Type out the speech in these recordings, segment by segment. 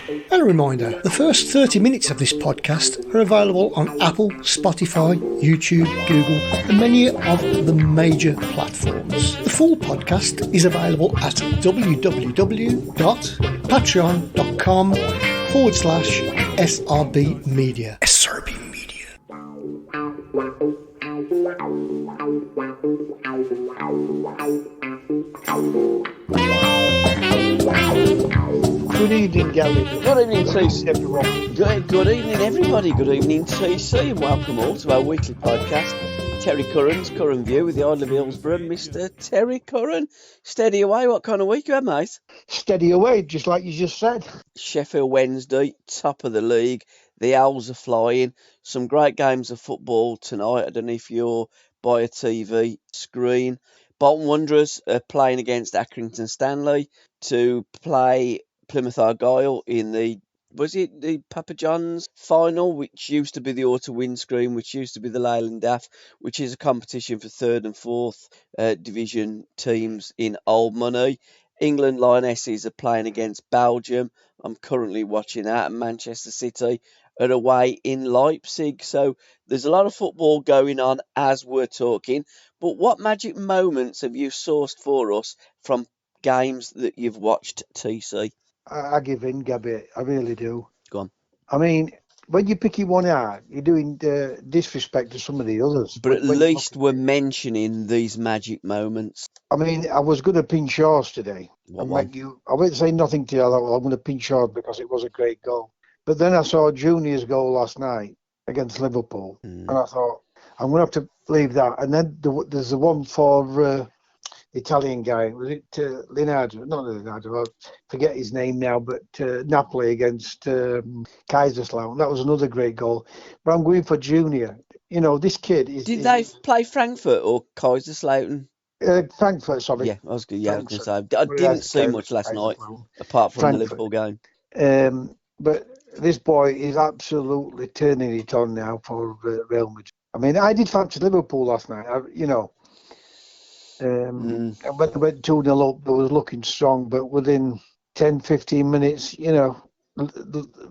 And a reminder, the first 30 minutes of this podcast are available on Apple, Spotify, YouTube, Google, and many of the major platforms. The full podcast is available at www.patreon.com/SRBmedia. SRBmedia. Good evening, Gary. Good evening, TC. Everyone. Good evening, everybody. Good evening, TC, and welcome all to our weekly podcast. Terry Curran's Curran View with the Isle of Hillsborough. Mr. Terry Curran, steady away. What kind of week you had, mate? Steady away, just like you just said. Sheffield Wednesday, top of the league. The Owls are flying. Some great games of football tonight. I don't know if you're by a TV screen. Bolton Wanderers are playing against Accrington Stanley to play Plymouth Argyle in the Papa John's final, which used to be the Auto Windscreen, which used to be the Leyland Daff, which is a competition for third and fourth division teams in old money. England Lionesses are playing against Belgium. I'm currently watching that, and Manchester City are away in Leipzig. So there's a lot of football going on as we're talking. But what magic moments have you sourced for us from games that you've watched, TC? I give in, Gabby. I really do. Go on. I mean, when you're picking one out, you're doing disrespect to some of the others. But at least we're mentioning these magic moments. I mean, I was going to pinch yours today. I won't say nothing to you. I thought, well, I'm going to pinch yours because it was a great goal. But then I saw Junior's goal last night against Liverpool. And I thought, I'm going to have to leave that. And then there's the one for Italian guy. Was it Leonardo? Not Leonardo. I forget his name now, but Napoli against Kaiserslautern. That was another great goal. But I'm going for Junior. You know, this kid is... Did they play Frankfurt or Kaiserslautern? Frankfurt, sorry. Yeah, I was going to say. I didn't see much last night, apart from the Liverpool game. But this boy is absolutely turning it on now for Real Madrid. I mean, I did fancy Liverpool last night, and when they went 2-0 up, they was looking strong, but within 10, 15 minutes,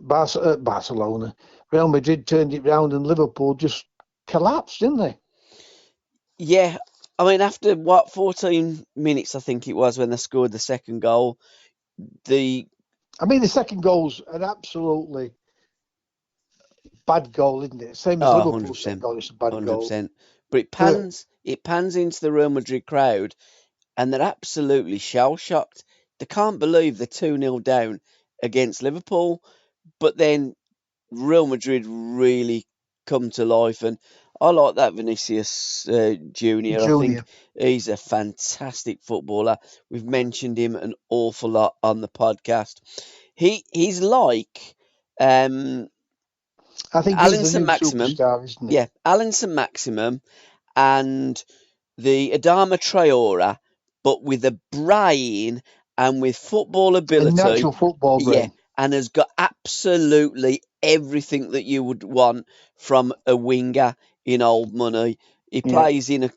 Barcelona, Real Madrid turned it round and Liverpool just collapsed, didn't they? Yeah, I mean, after 14 minutes, I think it was, when they scored the second goal, the second goal's an absolutely bad goal, isn't it? Same as Liverpool's second goal, it's a bad 100%. Goal. But it pans into the Real Madrid crowd, and they're absolutely shell-shocked. They can't believe they're 2-0 down against Liverpool, but then Real Madrid really come to life, and I like that Vinicius Junior. I think he's a fantastic footballer. We've mentioned him an awful lot on the podcast. He's like I think Allan Clarke Strange, isn't he? Yeah, Allan Clarke Strange and the Adama Traore, but with a brain and with football ability. A natural football brain. Yeah, and has got absolutely everything that you would want from a winger in old money. He plays in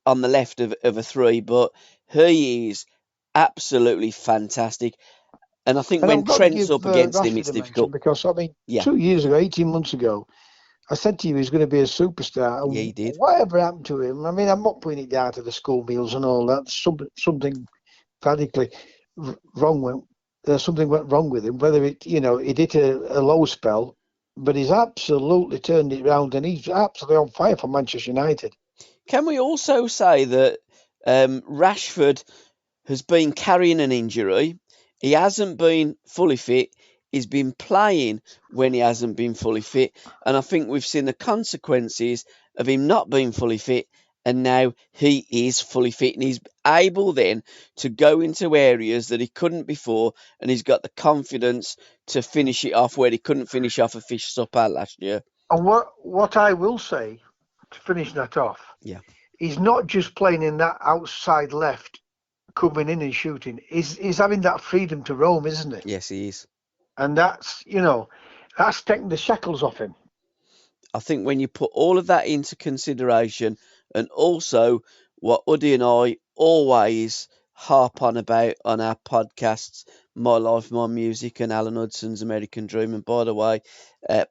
on the left of a three, but he is absolutely fantastic. And I think when Trent's up against him, it's difficult. Because, 2 years ago, 18 months ago, I said to you he's going to be a superstar. Yeah, he did. Whatever happened to him? I mean, I'm not putting it down to the school meals and all that. Something radically wrong something went wrong with him. Whether it, he did a low spell, but he's absolutely turned it round and he's absolutely on fire for Manchester United. Can we also say that Rashford has been carrying an injury? He hasn't been fully fit. He's been playing when he hasn't been fully fit. And I think we've seen the consequences of him not being fully fit. And now he is fully fit. And he's able then to go into areas that he couldn't before. And he's got the confidence to finish it off where he couldn't finish off a fish supper last year. And what I will say, to finish that off, he's not just playing in that outside left, coming in and shooting. He's having that freedom to roam, isn't it? Yes, he is. And that's taking the shackles off him. I think when you put all of that into consideration, and also what Uddy and I always harp on about on our podcasts, My Life, My Music, and Alan Hudson's American Dream. And by the way,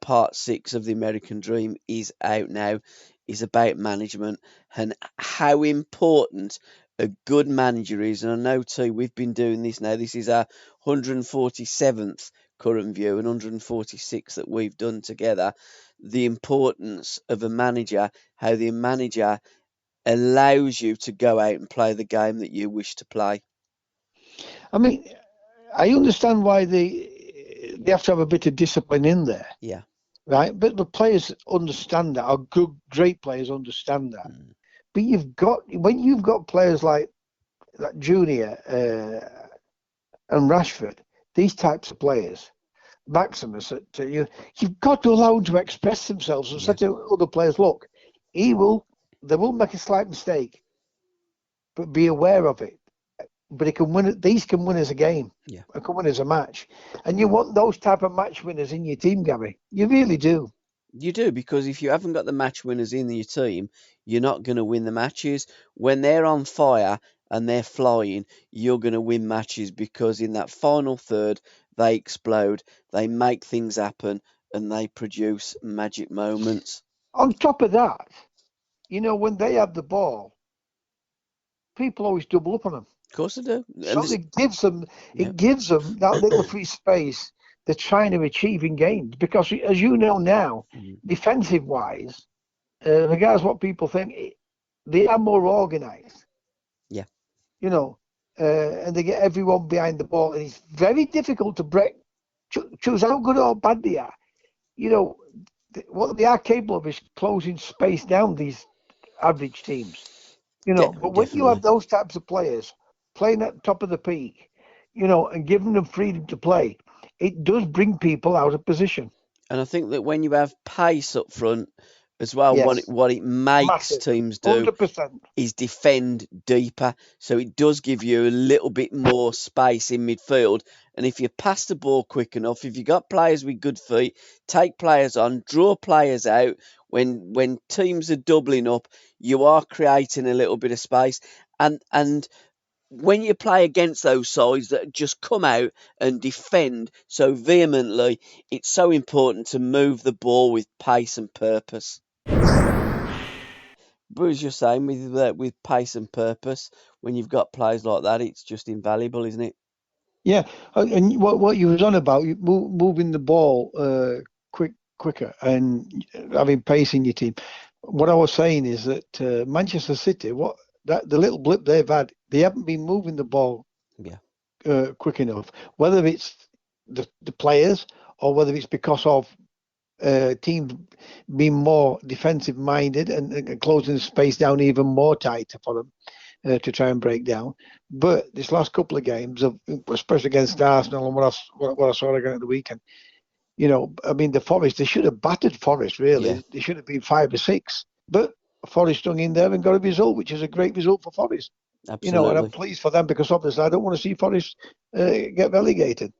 part 6 of the American Dream is out now. Is about management and how important a good manager is. And I know too, we've been doing this now. This is our 147th current view and 146 that we've done together. The importance of a manager, how the manager allows you to go out and play the game that you wish to play. I mean, I understand why they have to have a bit of discipline in there. Yeah. Right, but the players understand that. Our good, great players understand that. But when you've got players like Junior and Rashford, these types of players, Maximus, you've got to allow them to express themselves and say to other players, look, they will make a slight mistake, but be aware of it. But he can win. These can win as a game. Yeah. It can win as a match. And you want those type of match winners in your team, Gary. You really do. You do, because if you haven't got the match winners in your team, you're not going to win the matches. When they're on fire and they're flying, you're going to win matches, because in that final third, they explode, they make things happen, and they produce magic moments. On top of that, when they have the ball, people always double up on them. Of course they do. So it gives them that little free space they're trying to achieve in games. Because as you know now, defensive wise, regardless what people think, they are more organised. Yeah. And they get everyone behind the ball, and it's very difficult to break. Choose how good or bad they are. What they are capable of is closing space down these average teams. But when you have those types of players playing at the top of the peak, and giving them freedom to play, it does bring people out of position. And I think that when you have pace up front as well, what it makes teams do 100%. is defend deeper. So it does give you a little bit more space in midfield. And if you pass the ball quick enough, if you've got players with good feet, take players on, draw players out, when teams are doubling up, you are creating a little bit of space. And when you play against those sides that just come out and defend so vehemently, it's so important to move the ball with pace and purpose. But as you're saying, with pace and purpose, when you've got players like that, it's just invaluable, isn't it? Yeah, and what you was on about, moving the ball quicker and having pace in your team. What I was saying is that Manchester City, the little blip they've had, they haven't been moving the ball quick enough. Whether it's the players or whether it's because of teams being more defensive minded and closing the space down even more tighter for them to try and break down. But this last couple of games, especially against Arsenal and what I saw again at the weekend, the Forest, they should have battered Forest, really. Yeah. They should have been 5 or 6. But Forest stung in there and got a result, which is a great result for Forest. Absolutely. And I'm pleased for them, because obviously I don't want to see Forest get relegated.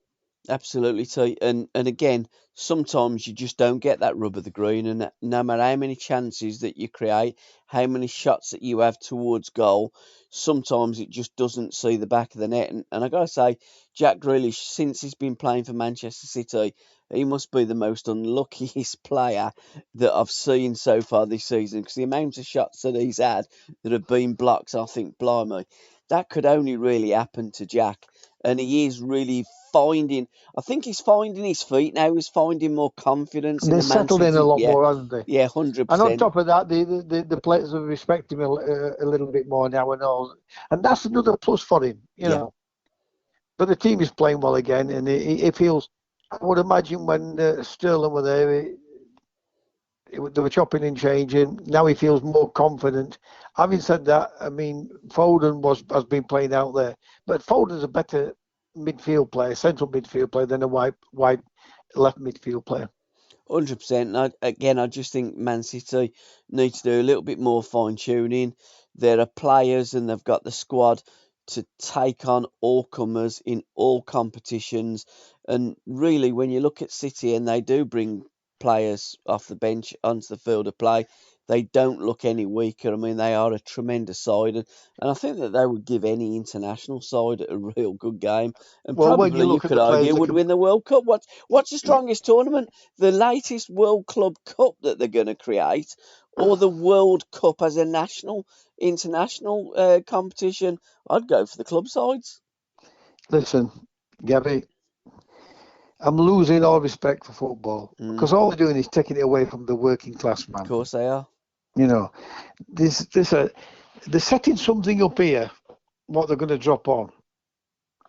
Absolutely, T. And again, sometimes you just don't get that rub of the green, and no matter how many chances that you create, how many shots that you have towards goal, sometimes it just doesn't see the back of the net. And I got to say, Jack Grealish, since he's been playing for Manchester City, he must be the most unluckiest player that I've seen so far this season, because the amount of shots that he's had that have been blocked, I think, blimey, that could only really happen to Jack. And he is really I think he's finding his feet now. He's finding more confidence. They've settled in a lot more, haven't they? Yeah, 100%. And on top of that, the players have respected him a little bit more now and all. And that's another plus for him, you know. But the team is playing well again, and he feels, I would imagine when Sterling were there, they were chopping and changing. Now he feels more confident. Having said that, I mean, Foden has been playing out there, but Foden's a better midfield player, central midfield player, than a wide left midfield player. 100%. I just think Man City need to do a little bit more fine tuning. There are players, and they've got the squad to take on all comers in all competitions. And really, when you look at City and they do bring players off the bench onto the field of play, they don't look any weaker. I mean, they are a tremendous side, and I think that they would give any international side a real good game, and Well, when you probably you look at could the players argue that would can, win the World Cup. What's the strongest tournament? The latest World Club Cup that they're going to create, or the World Cup as a international competition? I'd go for the club sides. listen, Gabby, I'm losing all respect for football because all they're doing is taking it away from the working class man. Of course they are. You know, they're setting something up here, what they're going to drop on,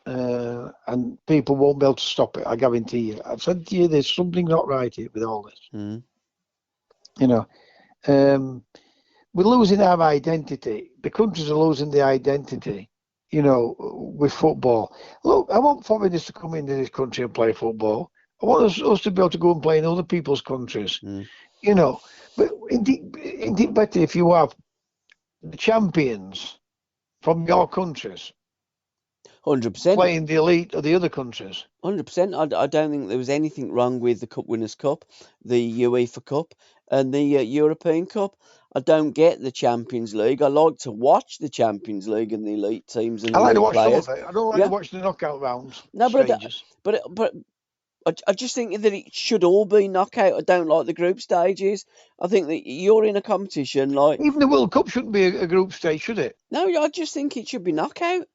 and people won't be able to stop it. I guarantee you. I've said to you, there's something not right here with all this. You know, we're losing our identity. The countries are losing their identity. You know, with football. Look, I want foreigners to come into this country and play football. I want us to be able to go and play in other people's countries. You know, but isn't it better if you have the champions from your countries 100%. playing the elite of the other countries? 100%. I don't think there was anything wrong with the Cup Winners' Cup, the UEFA Cup, and the European Cup. I don't get the Champions League. I like to watch the Champions League and the elite teams and I the like to elite watch some players. of it. I don't like to watch the knockout rounds. No, Strangers. but I just think that it should all be knockout. I don't like the group stages. I think that you're in a competition like Even the World Cup shouldn't be a group stage, should it? No, I just think it should be knockout.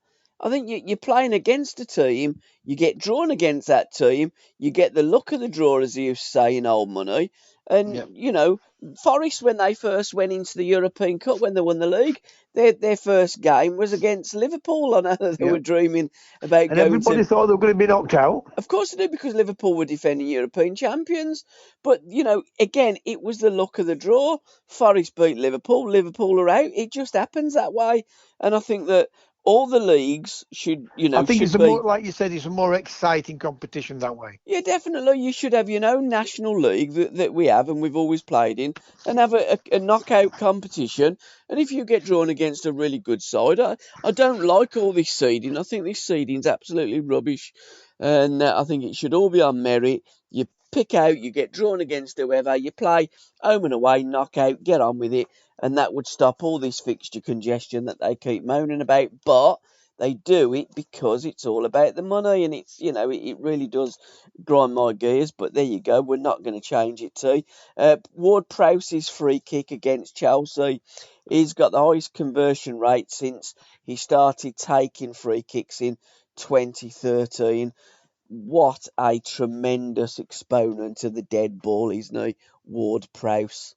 I think you're playing against a team, you get drawn against that team, you get the luck of the draw, as you say in old money. And, you know, Forest, when they first went into the European Cup, when they won the league, their first game was against Liverpool. I know they were dreaming about and everybody thought they were going to be knocked out. Of course they did, because Liverpool were defending European champions. But, you know, again, it was the luck of the draw. Forest beat Liverpool. Liverpool are out. It just happens that way. And I think that all the leagues should, I think it's more, like you said, it's a more exciting competition that way. Yeah, definitely. You should have your own national league that we have and we've always played in, and have a knockout competition. And if you get drawn against a really good side, I don't like all this seeding. I think this seeding's absolutely rubbish. And I think it should all be on merit. You pick out, you get drawn against whoever, you play home and away, knockout, get on with it. And that would stop all this fixture congestion that they keep moaning about. But they do it because it's all about the money, and it's, you know, it really does grind my gears. But there you go, we're not going to change it to. Ward-Prowse's free kick against Chelsea, he's got the highest conversion rate since he started taking free kicks in 2013. What a tremendous exponent of the dead ball, isn't he, Ward-Prowse?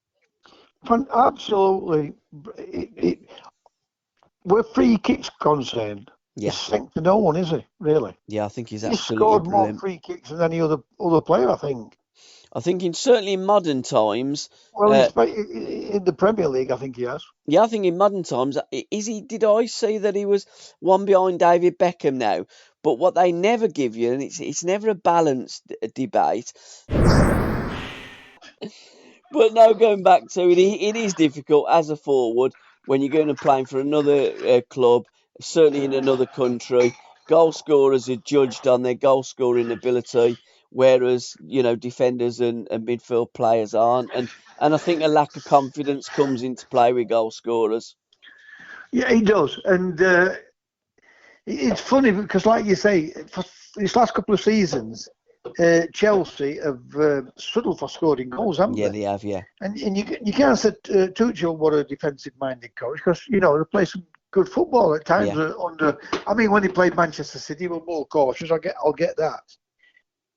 Absolutely. Where free kicks concerned, he's second to no one, is he? Really? Yeah, I think he's He's absolutely scored brilliant. more free kicks than any other player, I think. I think certainly in modern times. Well, in the Premier League, I think he has. Yeah, I think in modern times, is he? Did I see that he was one behind David Beckham now? But what they never give you, and it's never a balanced debate. But no, going back to it, it is difficult as a forward when you're going to play for another club, certainly in another country. Goal scorers are judged on their goal scoring ability, whereas, you know, defenders and midfield players aren't. And I think a lack of confidence comes into play with goal scorers. Yeah, he does. And it's funny because, like you say, for these last couple of seasons, Chelsea have struggled for scoring goals, haven't they? Yeah, they have, yeah. And you can't say Tuchel was a defensive-minded coach because, you know, they play some good football at times. I mean, when he played Manchester City, they were more cautious. I'll get that.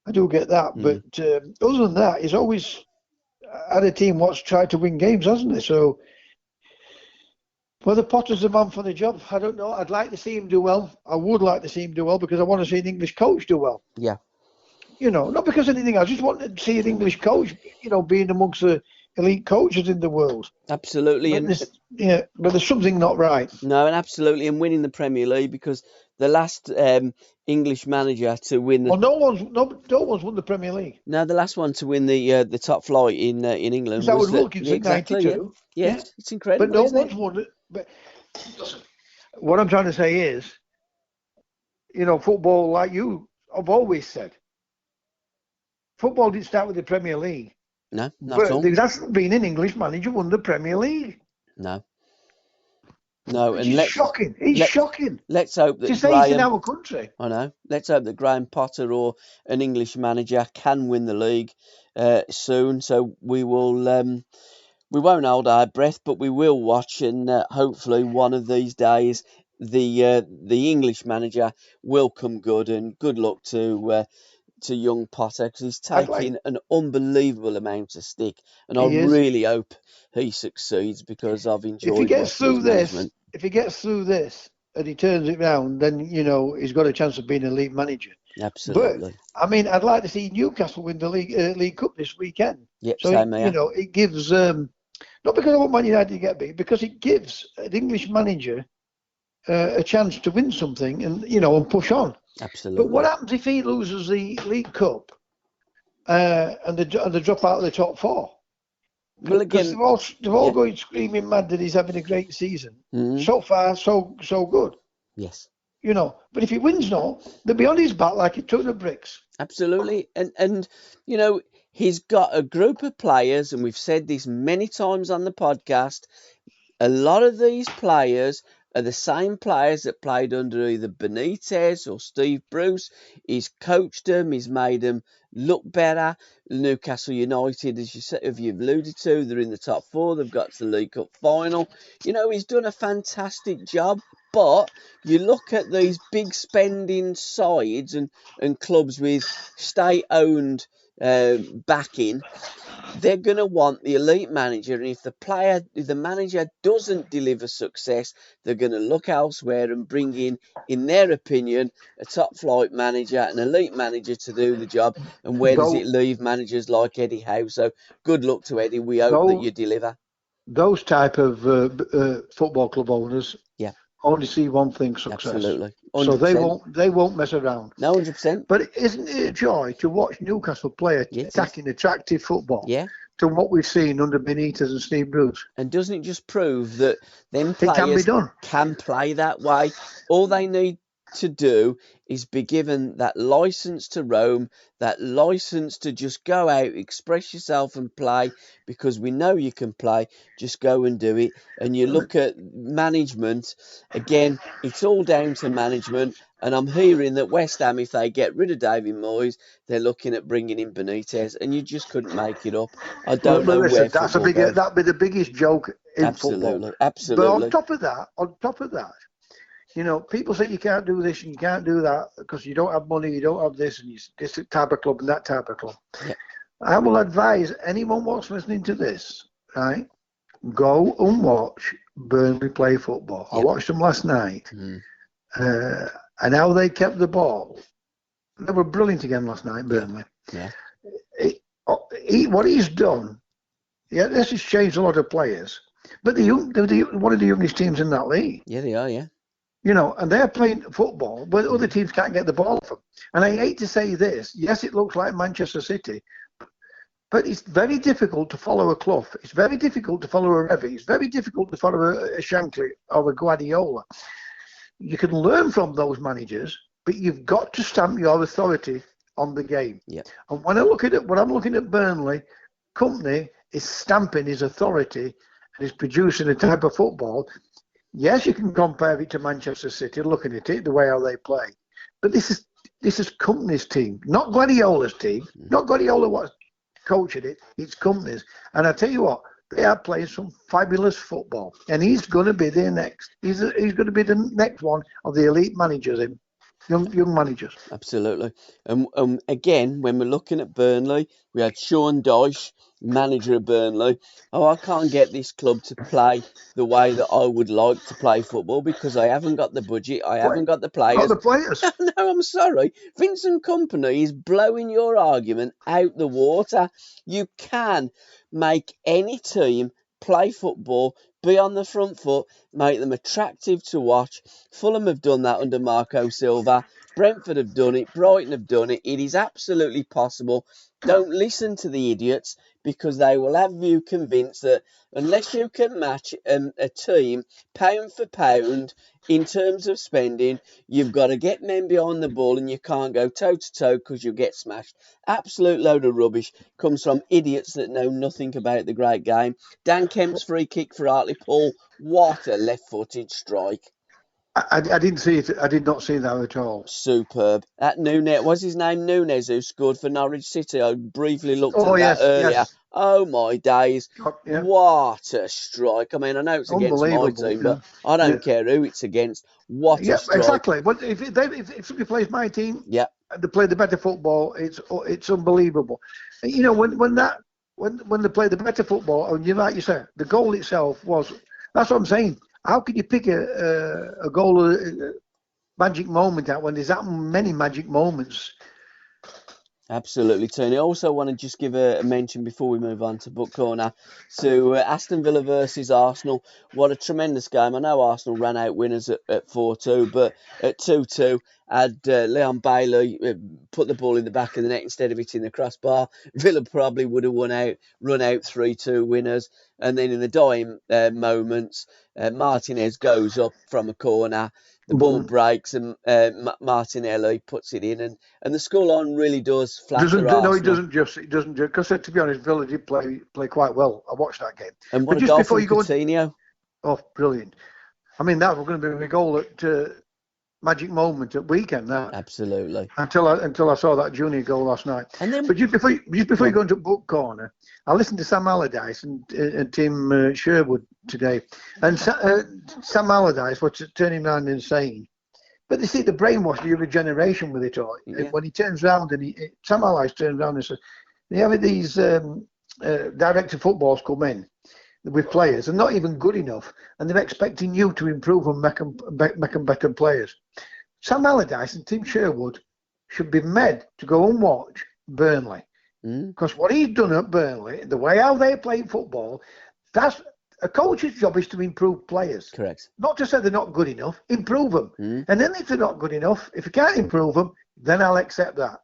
I do get that. But other than that, he's always had a team what's tried to win games, hasn't he? So whether Potter's the man for the job, I don't know. I'd like to see him do well. I would like to see him do well because I want to see an English coach do well. Yeah. You know, not because of anything. I just want to see an English coach, you know, being amongst the elite coaches in the world. Absolutely. But there's something not right. No, and absolutely, and winning the Premier League, because the last English manager to win the... Well, no one's won the Premier League. No, the last one to win the top flight in England. Is that was Wilkinson, exactly, 92? Yeah. It's incredible. But no one's won it. But what I'm trying to say is, you know, football, like you have always said, football didn't start with the Premier League. No, not at But all. there hasn't been an English manager won the Premier League. No, Which is shocking. It's shocking. Let's hope that To say it's in Graham. our country. I know. Let's hope that Graham Potter or an English manager can win the league soon. So we will. We won't hold our breath, but we will watch, and hopefully one of these days the English manager will come good. And good luck to young Potter, because he's taking an unbelievable amount of stick, and I really hope he succeeds, because I've enjoyed watching his management. If he gets through this and he turns it round, then he's got a chance of being a league manager. Absolutely. But I mean, I'd like to see Newcastle win the League Cup this weekend. Yep, so same here. It gives not because I want Man United to get big, because it gives an English manager a chance to win something and push on. Absolutely. But what happens if he loses the League Cup and they drop out of the top four? Well, again, they're all going screaming mad that he's having a great season. Mm-hmm. So far, so good. Yes. But if he wins now, they'll be on his back like a ton of bricks. Absolutely. And he's got a group of players, and we've said this many times on the podcast, a lot of these players are the same players that played under either Benitez or Steve Bruce. He's coached them, he's made them look better. Newcastle United, as you've alluded to, they're in the top four, they've got to the League Cup final. He's done a fantastic job. But you look at these big spending sides and clubs with state-owned backing, they're going to want the elite manager, and if the manager doesn't deliver success, they're going to look elsewhere and bring in their opinion, a top-flight manager, an elite manager to do the job. And where does it leave managers like Eddie Howe? So good luck to Eddie. We hope that you deliver. Those type of football club owners only see one thing: success. Absolutely. 100%. So they won't mess around. No, 100%. But isn't it a joy to watch Newcastle play attacking attractive football? Yeah. To what we've seen under Benitez and Steve Bruce. And doesn't it just prove that them players can play that way? All they need to do is be given that license to roam, that license to just go out, express yourself and play, because we know you can play. Just go and do it. And you look at management, again, it's all down to management. And I'm hearing that West Ham, if they get rid of David Moyes, they're looking at bringing in Benitez, and you just couldn't make it up. I don't know where that'd be the biggest joke in football. Absolutely. But on top of that, people say you can't do this and you can't do that because you don't have money, you don't have this, and this type of club and that type of club. Yeah. I will advise anyone what's listening to this, right? Go and watch Burnley play football. I watched them last night. And how they kept the ball. They were brilliant again last night, Burnley. Yeah. What he's done, this has changed a lot of players. But they're one of the youngest teams in that league. Yeah, they are, yeah. And they're playing football, but other teams can't get the ball from. And I hate to say this. Yes, it looks like Manchester City, but it's very difficult to follow a Clough. It's very difficult to follow a Revie. It's very difficult to follow a Shankly or a Guardiola. You can learn from those managers, but you've got to stamp your authority on the game. Yeah. And when I'm looking at Burnley, Company is stamping his authority and is producing a type of football. Yes, you can compare it to Manchester City, looking at it, the way how they play. But this is Company's team, not Guardiola's team. Not Guardiola was coaching it, it's Company's. And I tell you what, they are playing some fabulous football, and he's going to be their next. He's going to be the next one of the elite managers, young managers. Absolutely. And again, when we're looking at Burnley, we had Sean Dyche, manager of Burnley. I can't get this club to play the way that I would like to play football because I haven't got the budget. I haven't got the players. Got the players. No, I'm sorry. Vincent Kompany is blowing your argument out the water. You can make any team play football, be on the front foot, make them attractive to watch. Fulham have done that under Marco Silva. Brentford have done it. Brighton have done it. It is absolutely possible. Don't listen to the idiots, because they will have you convinced that unless you can match a team pound for pound in terms of spending, you've got to get men behind the ball and you can't go toe to toe because you'll get smashed. Absolute load of rubbish comes from idiots that know nothing about the great game. Dan Kemp's free kick for Hartlepool. What a left-footed strike. I didn't see it. I did not see that at all. Superb. That Nunes, what's his name? Nunes, who scored for Norwich City. I briefly looked at that Yes, earlier. yes. Oh my days. Yeah. What a strike. I mean, I know it's against my team, but I don't care who it's against. What a strike. Exactly. But if somebody plays my team, yeah, they play the better football, it's unbelievable. And, you know, when they play the better football, and like you said, the goal itself was, that's what I'm saying. How can you pick a goal, magic moment out when there's that many magic moments? Absolutely, Tony. I also want to just give a mention before we move on to Book Corner to Aston Villa versus Arsenal. What a tremendous game. I know Arsenal ran out winners at 4-2, but at 2-2, had Leon Bailey put the ball in the back of the net instead of hitting the crossbar. Villa probably would have run out 3-2 winners. And then in the dying moments, Martinez goes up from a corner. The ball breaks and Martinelli puts it in, and the scoreline really does flatter Arsenal. No, it doesn't just. Because to be honest, Villa did play quite well. I watched that game. And what a goal from Coutinho. Oh, brilliant! I mean, that was going to be a goal at magic moment at weekend. That absolutely. Until I saw that Junior goal last night. And then, but just before you go into Book Corner, I listened to Sam Allardyce and Tim Sherwood today, and Sam Allardyce was turning around and saying, but they see the brainwash the younger generation with it all. Yeah. When he turns around and Sam Allardyce turns around and says, they have these director footballs come in with players and not even good enough, and they're expecting you to improve and make them better players. Sam Allardyce and Tim Sherwood should be made to go and watch Burnley. Because what he's done at Burnley, the way how they play football, that's a coach's job is to improve players. Correct. Not to say they're not good enough, improve them. And then if they're not good enough, if you can't improve them, then I'll accept that.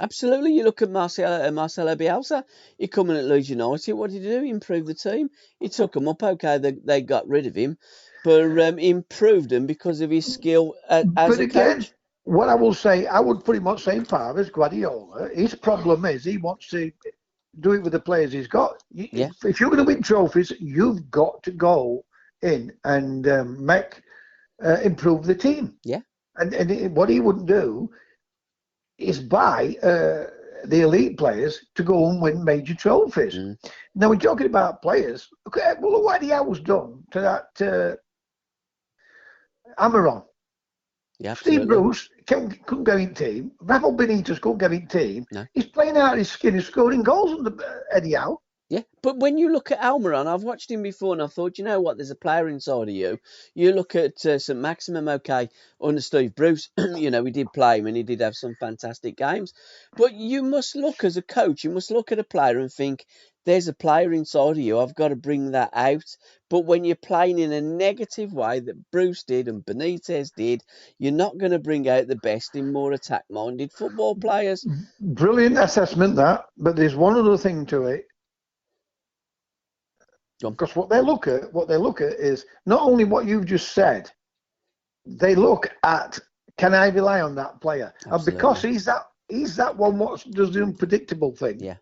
Absolutely. You look at Marcelo Bielsa. He come in at Leeds United. What did he do? He improved the team. He took them up. Okay, they got rid of him, but improved them because of his skill as a coach. What I will say, I would put him on the same par as Guardiola. His problem is he wants to do it with the players he's got. If you're going to win trophies, you've got to go in and improve the team. Yeah. And what he wouldn't do is buy the elite players to go and win major trophies. Now, we're talking about players. Look what he was done to that Amaron. Yeah, Steve Bruce couldn't get in team. Rafael Benitez couldn't get in team. No. He's playing out his skin and scoring goals on the Eddie Howe. Yeah, but when you look at Almiron, I've watched him before and I thought, you know what, there's a player inside of you. You look at St. Maximum, okay, under Steve Bruce, you know, he did play him and he did have some fantastic games. But you must look as a coach, you must look at a player and think, there's a player inside of you, I've got to bring that out. But when you're playing in a negative way that Bruce did and Benitez did, you're not going to bring out the best in more attack-minded football players. Brilliant assessment, that. But there's one other thing to it. Because what they look at is not only what you've just said, they look at, can I rely on that player? Absolutely. And because he's that one what does the unpredictable thing,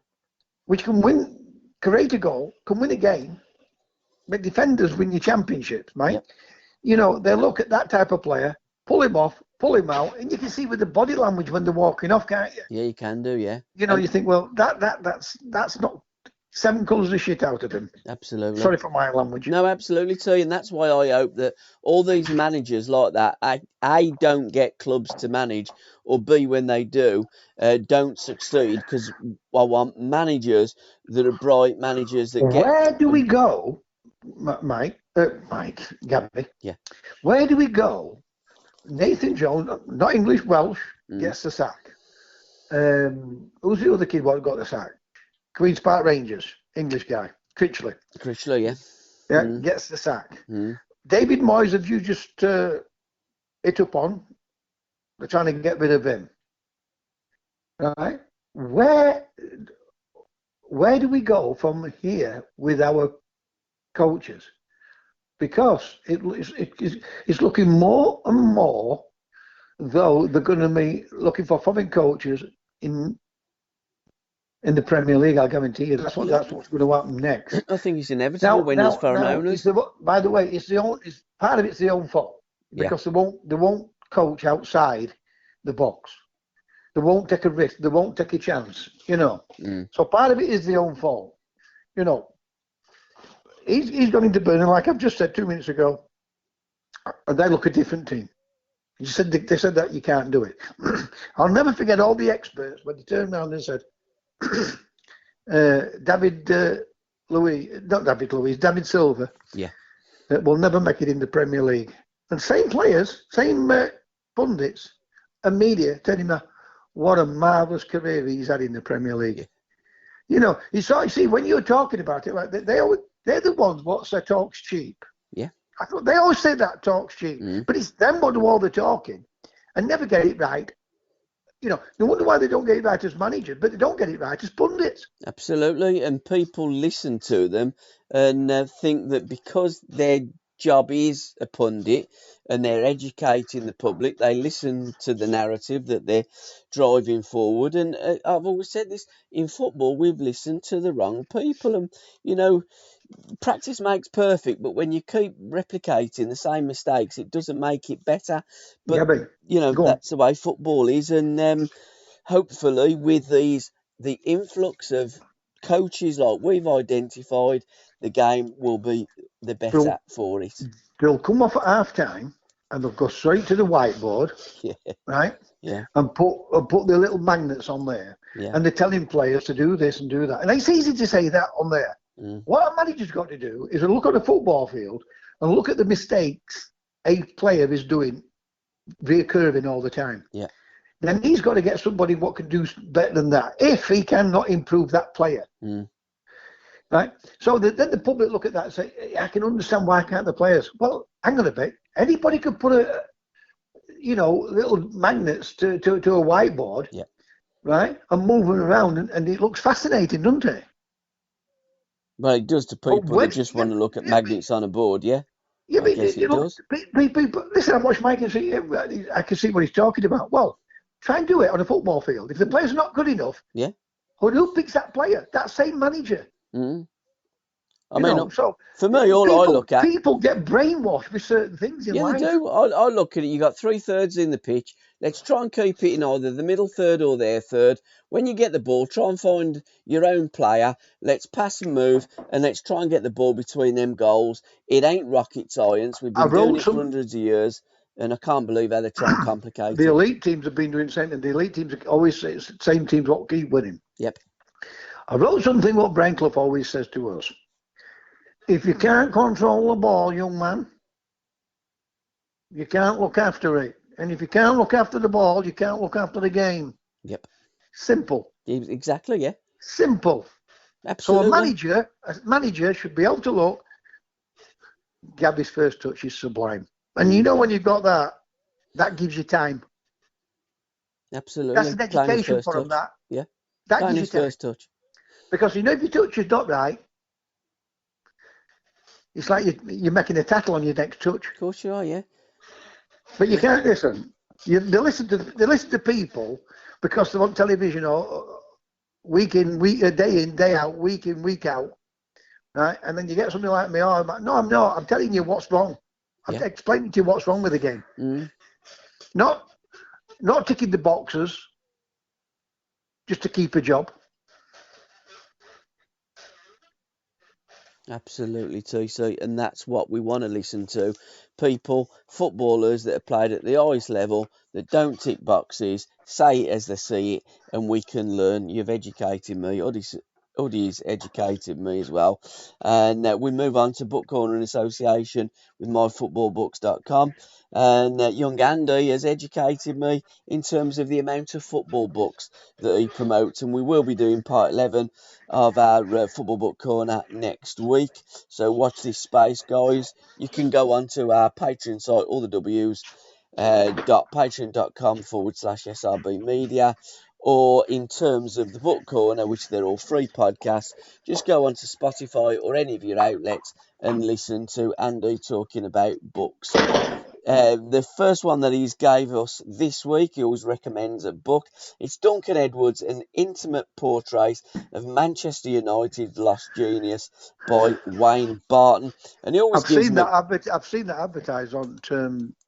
which can create a goal, can win a game, make defenders win your championships, right? Yep. You know, they look at that type of player, pull him off, pull him out, and you can see with the body language when they're walking off, can't you? Yeah, you can do, yeah. You know, you think, well, that's not 7 colours of shit out of him. Absolutely. Sorry for my language. No, absolutely, too. And that's why I hope that all these managers like that, A, don't get clubs to manage, or B, when they do, don't succeed. Because I want managers that are bright, managers that get... Where do we go, Mike, Gabby? Yeah. Where do we go? Nathan Jones, not English, Welsh, gets the sack. Who's the other kid what got the sack? Queen's Park Rangers, English guy, Critchley. Critchley, yeah. Yeah, gets the sack. David Moyes, have you just hit up on? They're trying to get rid of him. Right? Where do we go from here with our coaches? Because it's looking more and more though they're going to be looking for foreign coaches in the Premier League. I'll guarantee you that's what's going to happen next. I think it's inevitable when there's foreign owners. By the way, part of it's the own fault because they won't coach outside the box. They won't take a risk. They won't take a chance. So part of it is the own fault. He's gone into Burnley, like I've just said 2 minutes ago, and they look a different team. They said that you can't do it. I'll never forget all the experts when they turned around and said, David Silva, will never make it in the Premier League. And same players, same pundits and media telling him what a marvellous career he's had in the Premier League. You see, when you're talking about it, right, they're the ones what say talk's cheap. Yeah. I thought they always say that talk's cheap, but it's them what do all the talking and never get it right. No wonder why they don't get it right as managers, but they don't get it right as pundits. Absolutely, and people listen to them and think that because their job is a pundit and they're educating the public, they listen to the narrative that they're driving forward. And I've always said this, in football, we've listened to the wrong people. And, practice makes perfect, but when you keep replicating the same mistakes, it doesn't make it better. But that's the way football is, and hopefully with the influx of coaches like we've identified, the game will be the better for it. They'll come off at half time and they'll go straight to the whiteboard, right? Yeah. And put the little magnets on there, and they're telling players to do this and do that. And it's easy to say that on there. What a manager's got to do is look at a football field and look at the mistakes a player is doing, reoccurring all the time. Yeah. Then he's got to get somebody what can do better than that if he cannot improve that player. Right? So then the public look at that and say, I can understand why can't the players. Well, hang on a bit. Anybody could put little magnets to a whiteboard, right, and move them around, and it looks fascinating, doesn't it? Well, it does to people that just want to look at magnets on a board, I guess it does. People, listen, I watch Mike and see, I can see what he's talking about. Well, try and do it on a football field. If the player's not good enough, who picks that player? That same manager. So for me, I look at... People get brainwashed with certain things in life. Yeah, they do. I look at it. You got 3/3 in the pitch. Let's try and keep it in either the middle third or their third. When you get the ball, try and find your own player. Let's pass and move, and let's try and get the ball between them goals. It ain't rocket science. We've been doing it for hundreds of years, and I can't believe how they try and complicate it. The elite teams have been doing the same thing. The elite teams always say it's the same teams what keep winning. Yep. I wrote something what Brian Clough always says to us. If you can't control the ball, young man, you can't look after it. And if you can't look after the ball, you can't look after the game. Yep. Simple. Exactly, yeah. Simple. Absolutely. So a manager should be able to look, Gabby's first touch is sublime. And when you've got that gives you time. Absolutely. That's an education for him, that. Yeah. That gives you time. First touch. Because if your touch is not right, it's like you're making a tattle on your next touch. Of course you are, yeah. But you can't listen. They listen to people because they want television or day in, day out, week in, week out. Right? And then you get something like me, no, I'm not. I'm telling you what's wrong. I'm explaining to you what's wrong with the game. Not ticking the boxes just to keep a job. Absolutely, TC, and that's what we want to listen to. People, footballers that have played at the highest level, that don't tick boxes, say it as they see it, and we can learn. You've educated me. Uddy's educated me as well. And we move on to Book Corner in association with myfootballbooks.com. And young Andy has educated me in terms of the amount of football books that he promotes. And we will be doing part 11 of our Football Book Corner next week. So watch this space, guys. You can go onto our Patreon site, all the W's, patreon.com/SRBmedia, or in terms of the Book Corner, which they're all free podcasts, just go onto Spotify or any of your outlets and listen to Andy talking about books. The first one that he's gave us this week, he always recommends a book. It's Duncan Edwards, An Intimate Portrait of Manchester United Lost Genius by Wayne Barton. And he always I've gives seen me... I've seen that advertised on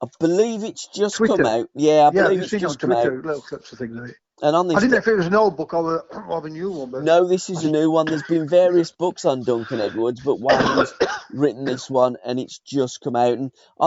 I believe it's just Twitter. come out. Yeah, I believe I've it's seen just it come on Twitter, out. little clips of things. And on this I didn't know if it was an old book or a new one. But no, this is a new one. There's been various books on Duncan Edwards, but Wayne's written this one, and it's just come out. And on